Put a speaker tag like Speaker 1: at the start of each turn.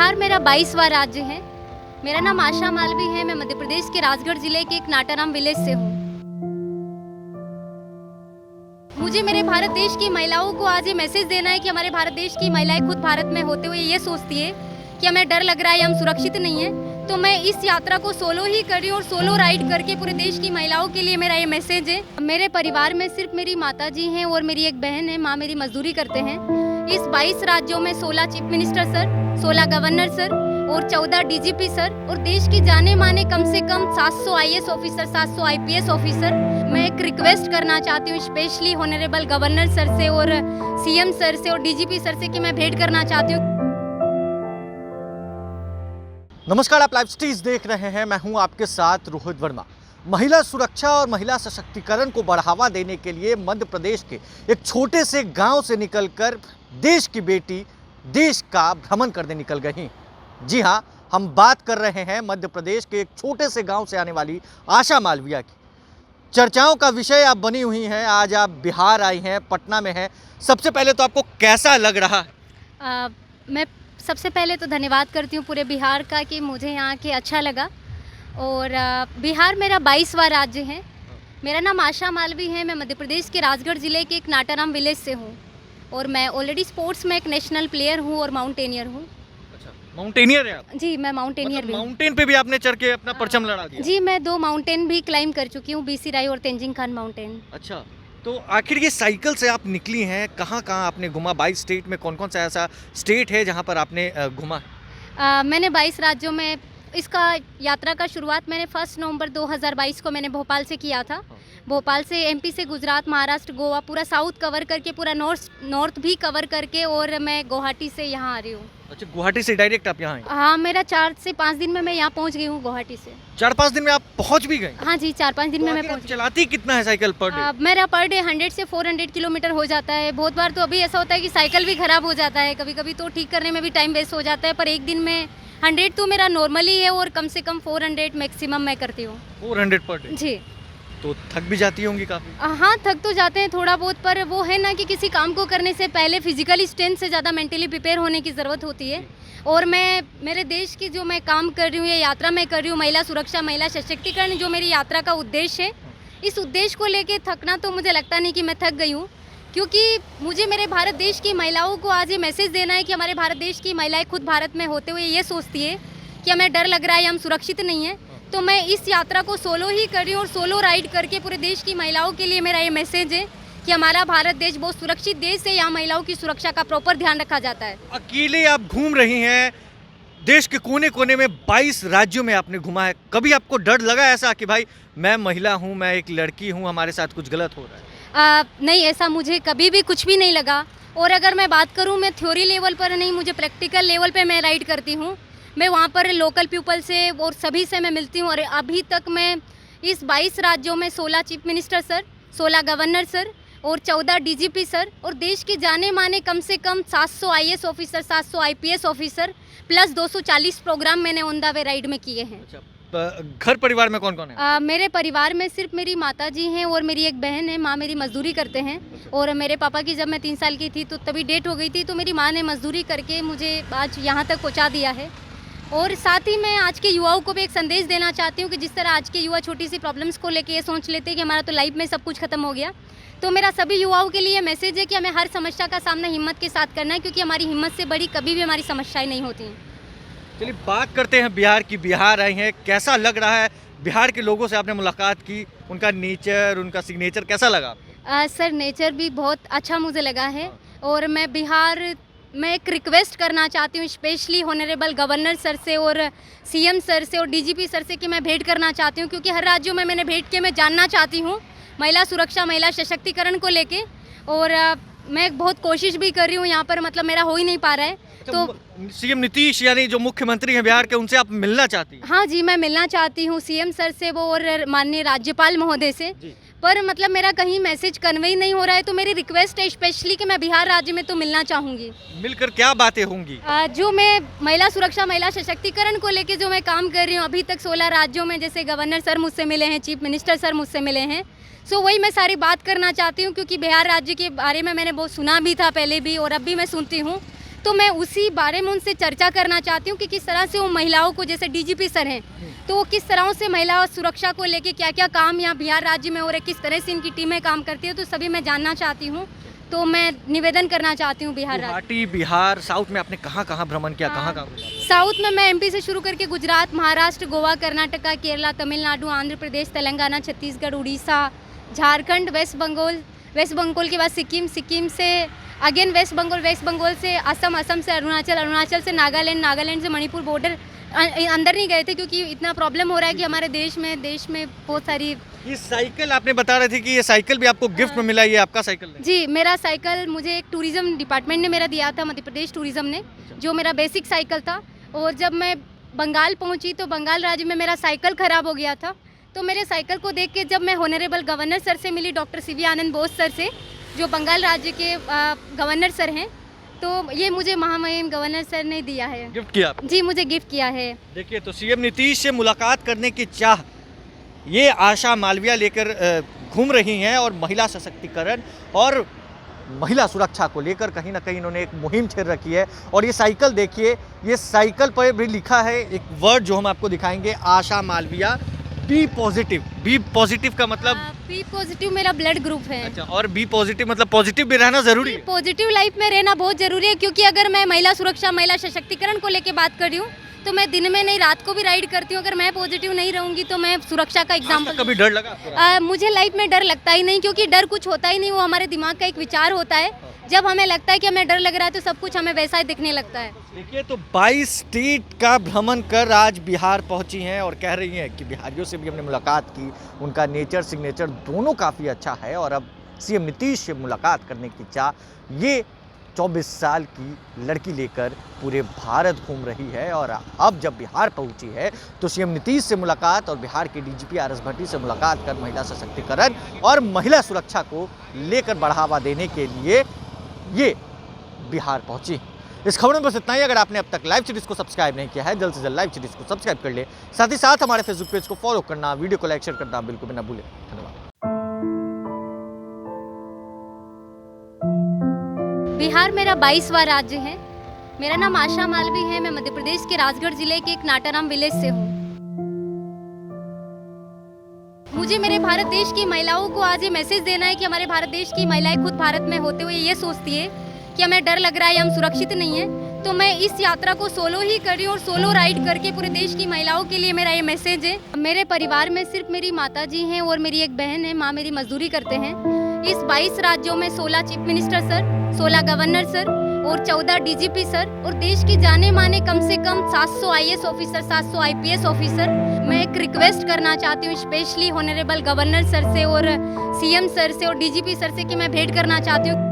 Speaker 1: बिहार मेरा 22वां राज्य है। मेरा नाम आशा मालवी है। मैं मध्य प्रदेश के राजगढ़ जिले के एक नाटाराम विलेज से हूँ। मुझे मेरे भारत देश की महिलाओं को आज ये मैसेज देना है कि हमारे भारत देश की महिलाएं खुद भारत में होते हुए ये सोचती है कि हमें डर लग रहा है या हम सुरक्षित नहीं है। तो मैं इस यात्रा को सोलो ही कर रही हूँ और सोलो राइड करके पूरे देश की महिलाओं के लिए मेरा ये मैसेज है। मेरे परिवार में सिर्फ मेरी माता जी हैं और मेरी एक बहन है। माँ मेरी मजदूरी करते हैं। इस 22 राज्यों में 16 chief minister sir, 16 governor sir और 14 डीजीपी सर और देश की जाने माने कम से कम 700 आईएएस ऑफिसर, 700 आईपीएस ऑफिसर। मैं एक रिक्वेस्ट करना चाहती हूँ स्पेशली ऑनरेबल गवर्नर सर से और सीएम सर से और डीजीपी सर से कि मैं भेंट करना चाहती हूँ।
Speaker 2: नमस्कार, आप लाइव स्टीज देख रहे हैं। मैं हूं आपके साथ रोहित वर्मा। महिला सुरक्षा और महिला सशक्तिकरण को बढ़ावा देने के लिए मध्य प्रदेश के एक छोटे से गांव से निकलकर देश की बेटी देश का भ्रमण करने निकल गई। जी हां, हम बात कर रहे हैं मध्य प्रदेश के एक छोटे से गांव से आने वाली आशा मालविया की। चर्चाओं का विषय आप बनी हुई हैं। आज आप बिहार आई हैं, पटना में हैं। सबसे पहले तो आपको कैसा लग रहा है?
Speaker 1: मैं सबसे पहले तो धन्यवाद करती हूँ पूरे बिहार का कि मुझे यहाँ के अच्छा लगा। और बिहार मेरा 22वां राज्य है। मेरा नाम आशा मालवी है। मैं मध्य प्रदेश के राजगढ़ जिले के एक नाटाराम विलेज से हूँ और मैं ऑलरेडी स्पोर्ट्स में एक नेशनल प्लेयर हूँ और माउंटेनियर हूँ।
Speaker 2: अच्छा, माउंटेनियर है आप?
Speaker 1: जी, मैं माउंटेनियर भी हूँ।
Speaker 2: माउंटेन पे भी आपने चढ़ के अपना परचम लड़ा दिया?
Speaker 1: जी, मैं 2 माउंटेन भी क्लाइम कर चुकी हूँ, बीसी राई और तेंजिंग खान माउंटेन।
Speaker 2: अच्छा, तो आखिर ये साइकिल से आप निकली हैं, कहाँ कहाँ आपने घुमा? 22 स्टेट में कौन कौन सा ऐसा स्टेट है जहाँ पर आपने घुमा है?
Speaker 1: मैंने 22 राज्यों में इसका यात्रा का शुरुआत मैंने 1 नवंबर 2022 को मैंने भोपाल से किया था। भोपाल से एमपी से गुजरात, महाराष्ट्र, गोवा, पूरा साउथ कवर करके, पूरा नॉर्थ भी कवर करके और मैं गुवाहाटी से यहाँ आ रही हूँ।
Speaker 2: अच्छा, गुवाहाटी से डायरेक्ट आप यहाँ आए?
Speaker 1: हाँ, मेरा 4 से 5 दिन में मैं यहाँ पहुँच गई हूँ गुवाहाटी से।
Speaker 2: 4-5 दिन में आप पहुँच भी गए?
Speaker 1: हाँ जी, 4-5 दिन में मैं पहुँच।
Speaker 2: चलाती कितना है साइकिल पर डे?
Speaker 1: मेरा पर डे 100 से 400 किलोमीटर हो जाता है। बहुत बार तो अभी ऐसा होता है कि साइकिल भी खराब हो जाता है, कभी कभी तो ठीक करने में भी टाइम वेस्ट हो जाता है। पर एक दिन में 100 तो मेरा नॉर्मली है और कम से कम 400 मैक्सिमम मैं करती हूँ।
Speaker 2: 400 पर डे?
Speaker 1: जी।
Speaker 2: तो थक भी जाती होंगी काफ़ी?
Speaker 1: हाँ, थक तो जाते हैं थोड़ा बहुत, पर वो है ना कि किसी काम को करने से पहले फिजिकली स्ट्रेंथ से ज़्यादा मेंटली प्रिपेयर होने की ज़रूरत होती है। और मैं मेरे देश की जो मैं काम कर रही हूँ, ये यात्रा मैं कर रही हूँ, महिला सुरक्षा, महिला सशक्तिकरण, जो मेरी यात्रा का उद्देश्य है, इस उद्देश्य को लेके थकना तो मुझे लगता नहीं कि मैं थक गई हूँ, क्योंकि मुझे मेरे भारत देश की महिलाओं को आज ये मैसेज देना है कि हमारे भारत देश की महिलाएं खुद भारत में होते हुए ये सोचती है कि हमें डर लग रहा है या हम सुरक्षित नहीं है। तो मैं इस यात्रा को सोलो ही कर रही हूँ और सोलो राइड करके पूरे देश की महिलाओं के लिए मेरा ये मैसेज है कि हमारा भारत देश बहुत सुरक्षित देश है। यहाँ महिलाओं की सुरक्षा का प्रॉपर ध्यान रखा जाता है।
Speaker 2: अकेले आप घूम रही हैं, देश के कोने कोने में 22 राज्यों में आपने घुमा है। कभी आपको डर लगा ऐसा कि भाई मैं महिला हूँ, मैं एक लड़की हूँ, हमारे साथ कुछ गलत हो रहा है?
Speaker 1: नहीं, ऐसा मुझे कभी भी कुछ भी नहीं लगा। और अगर मैं बात करूँ, मैं थ्योरी लेवल पर नहीं, मुझे प्रैक्टिकल लेवल पर मैं राइड करती हूँ। मैं वहाँ पर लोकल पीपल से और सभी से मैं मिलती हूँ। और अभी तक मैं इस 22 राज्यों में 16 chief minister sir, 16 governor sir और 14 डीजीपी सर और देश के जाने माने कम से कम 700 IAS officer, 700 IPS officer plus 240 program मैंने ऑन द वे राइड में किए हैं।
Speaker 2: अच्छा, घर परिवार में कौन कौन है?
Speaker 1: मेरे परिवार में सिर्फ मेरी माता जी हैं और मेरी एक बहन है। माँ मेरी मजदूरी करते हैं और मेरे पापा की जब मैं 3 साल की थी तो तभी डेथ हो गई थी, तो मेरी माँ ने मजदूरी करके मुझे आज यहाँ तक पहुँचा दिया है। और साथ ही मैं आज के युवाओं को भी एक संदेश देना चाहती हूँ कि जिस तरह आज के युवा छोटी सी प्रॉब्लम्स को लेके ये सोच लेते हैं कि हमारा तो लाइफ में सब कुछ खत्म हो गया, तो मेरा सभी युवाओं के लिए मैसेज है कि हमें हर समस्या का सामना हिम्मत के साथ करना है, क्योंकि हमारी हिम्मत से बड़ी कभी भी हमारी समस्याएं नहीं होती हैं।
Speaker 2: चलिए बात करते हैं बिहार की। बिहार आई हैं, कैसा लग रहा है? बिहार के लोगों से आपने मुलाकात की, उनका नेचर, उनका सिग्नेचर कैसा लगा?
Speaker 1: सर, नेचर भी बहुत अच्छा मुझे लगा है। और मैं एक रिक्वेस्ट करना चाहती हूँ स्पेशली ऑनरेबल गवर्नर सर से और सीएम सर से और डीजीपी सर से कि मैं भेंट करना चाहती हूँ, क्योंकि हर राज्यों में मैंने भेंट किया। मैं जानना चाहती हूँ महिला सुरक्षा, महिला सशक्तिकरण को लेके, और मैं बहुत कोशिश भी कर रही हूँ यहाँ पर, मतलब मेरा हो ही नहीं पा रहा है। तो
Speaker 2: सीएम नीतीश यानी जो मुख्यमंत्री हैं बिहार के, उनसे आप मिलना चाहती हैं?
Speaker 1: हाँ जी, मैं मिलना चाहती हूँ सीएम सर से वो और माननीय राज्यपाल महोदय से, पर मतलब मेरा कहीं मैसेज कन्वे ही नहीं हो रहा है। तो मेरी रिक्वेस्ट है स्पेशली कि मैं बिहार राज्य में तो मिलना चाहूँगी।
Speaker 2: मिलकर क्या बातें होंगी?
Speaker 1: जो मैं महिला सुरक्षा, महिला सशक्तिकरण को लेके जो मैं काम कर रही हूँ अभी तक 16 राज्यों में, जैसे गवर्नर सर मुझसे मिले हैं, चीफ मिनिस्टर सर मुझसे मिले हैं, सो वही मैं सारी बात करना चाहती हूँ। क्योंकि बिहार राज्य के बारे में मैंने बहुत सुना भी था पहले भी और अब भी मैं सुनती हूँ तो मैं उसी बारे में उनसे चर्चा करना चाहती हूँ कि किस तरह से वो महिलाओं को, जैसे डीजीपी सर हैं, तो वो किस तरह से महिला सुरक्षा को लेके क्या क्या काम यहाँ बिहार राज्य में हो रहे, किस तरह से इनकी टीमें काम करती है, तो सभी मैं जानना चाहती हूँ। तो मैं निवेदन करना चाहती हूँ बिहार राज्य।
Speaker 2: गुवाहाटी, बिहार, साउथ में आपने कहाँ कहाँ भ्रमण किया, कहाँ कहाँ घूमा?
Speaker 1: साउथ में मैं एमपी से शुरू करके गुजरात, महाराष्ट्र, गोवा, कर्नाटका, केरला, तमिलनाडु, आंध्र प्रदेश, तेलंगाना, छत्तीसगढ़, उड़ीसा, झारखंड, वेस्ट बंगाल के बाद सिक्किम से अगेन वेस्ट बंगाल से असम से अरुणाचल से नागालैंड से मणिपुर बॉर्डर अंदर नहीं गए थे क्योंकि इतना प्रॉब्लम हो रहा है कि हमारे देश में बहुत सारी।
Speaker 2: ये साइकिल आपने बता रहे थे कि ये साइकिल भी आपको गिफ्ट में मिला, ये आपका साइकिल है?
Speaker 1: जी, मेरा साइकिल मुझे एक टूरिज्म डिपार्टमेंट ने मेरा दिया था, मध्य प्रदेश टूरिज्म ने, जो मेरा बेसिक साइकिल था। और जब मैं बंगाल पहुंची तो बंगाल राज्य में मेरा साइकिल ख़राब हो गया था, तो मेरे साइकिल को देख के जब मैं ऑनरेबल गवर्नर सर से मिली, डॉक्टर सीवी आनंद बोस सर से, जो बंगाल राज्य के गवर्नर सर हैं, तो ये मुझे महामहिम गवर्नर सर ने दिया है,
Speaker 2: गिफ्ट किया?
Speaker 1: जी, मुझे गिफ्ट किया है।
Speaker 2: देखिए, तो सीएम नीतीश से मुलाकात करने की चाह ये आशा मालविया लेकर घूम रही हैं और महिला सशक्तिकरण और महिला सुरक्षा को लेकर कहीं ना कहीं इन्होंने एक मुहिम छेड़ रखी है। और ये साइकिल देखिए, ये साइकिल पर भी लिखा है एक वर्ड जो हम आपको दिखाएंगे, आशा मालविया बी पॉजिटिव का मतलब?
Speaker 1: बी पॉजिटिव मेरा ब्लड ग्रुप है।
Speaker 2: अच्छा, और बी पॉजिटिव मतलब पॉजिटिव भी रहना जरूरी है?
Speaker 1: पॉजिटिव लाइफ में रहना बहुत जरूरी है, क्योंकि अगर मैं महिला सुरक्षा, महिला सशक्तिकरण को लेके बात कर रही हूँ तो मैं दिन में नहीं, रात को भी राइड करती हूँ। अगर मैं पॉजिटिव नहीं रहूंगी तो मैं सुरक्षा का एग्जाम्पल।
Speaker 2: कभी डर लगा?
Speaker 1: मुझे लाइफ में डर लगता ही नहीं, क्योंकि डर कुछ होता ही नहीं, वो हमारे दिमाग का एक विचार होता है। जब हमें लगता है कि हमें डर लग रहा है तो सब कुछ हमें वैसा ही दिखने लगता है।
Speaker 2: देखिए, तो 22 स्टेट का भ्रमण कर आज बिहार पहुंची हैं और कह रही हैं कि बिहारियों से भी हमने मुलाकात की, उनका नेचर सिग्नेचर दोनों काफ़ी अच्छा है और अब सीएम नीतीश से मुलाकात करने की चाह ये 24 साल की लड़की लेकर पूरे भारत घूम रही है। और अब जब बिहार पहुंची है तो सीएम नीतीश से मुलाकात और बिहार के डीजीपी आर एस भट्टी से मुलाकात कर महिला सशक्तिकरण और महिला सुरक्षा को लेकर बढ़ावा देने के लिए ये बिहार पहुंची। इस खबर में बस इतना ही। अगर आपने अब तक लाइव सीरीज को सब्सक्राइब नहीं किया है, जल्द से जल्द लाइव सीरीज को सब्सक्राइब कर ले। साथ ही साथ हमारे फेसबुक पेज को फॉलो करना, वीडियो को लाइक शेयर करना बिल्कुल भी ना भूलें। धन्यवाद।
Speaker 1: बिहार मेरा 22वां राज्य है। मेरा नाम आशा मालवी है। मैं मध्य प्रदेश के राजगढ़ जिले के एक नाटाराम विलेज से हूँ। मुझे मेरे भारत देश की महिलाओं को आज ये मैसेज देना है कि हमारे भारत देश की महिलाएं खुद भारत में होते हुए ये सोचती है कि हमें डर लग रहा है, हम सुरक्षित नहीं है। तो मैं इस यात्रा को सोलो ही कर रही हूँ और सोलो राइड करके पूरे देश की महिलाओं के लिए मेरा ये मैसेज है। मेरे परिवार में सिर्फ मेरी माता जी हैं और मेरी एक बहन है। माँ मेरी मजदूरी करते हैं। इस 22 राज्यों में 16 chief minister sir, 16 governor sir और 14 डीजीपी सर और देश की जाने माने कम से कम 700 आईएएस ऑफिसर, 700 आईपीएस ऑफिसर। मैं एक रिक्वेस्ट करना चाहती हूँ स्पेशली ऑनरेबल गवर्नर सर से और सीएम सर से और डीजीपी सर से कि मैं भेंट करना चाहती हूँ।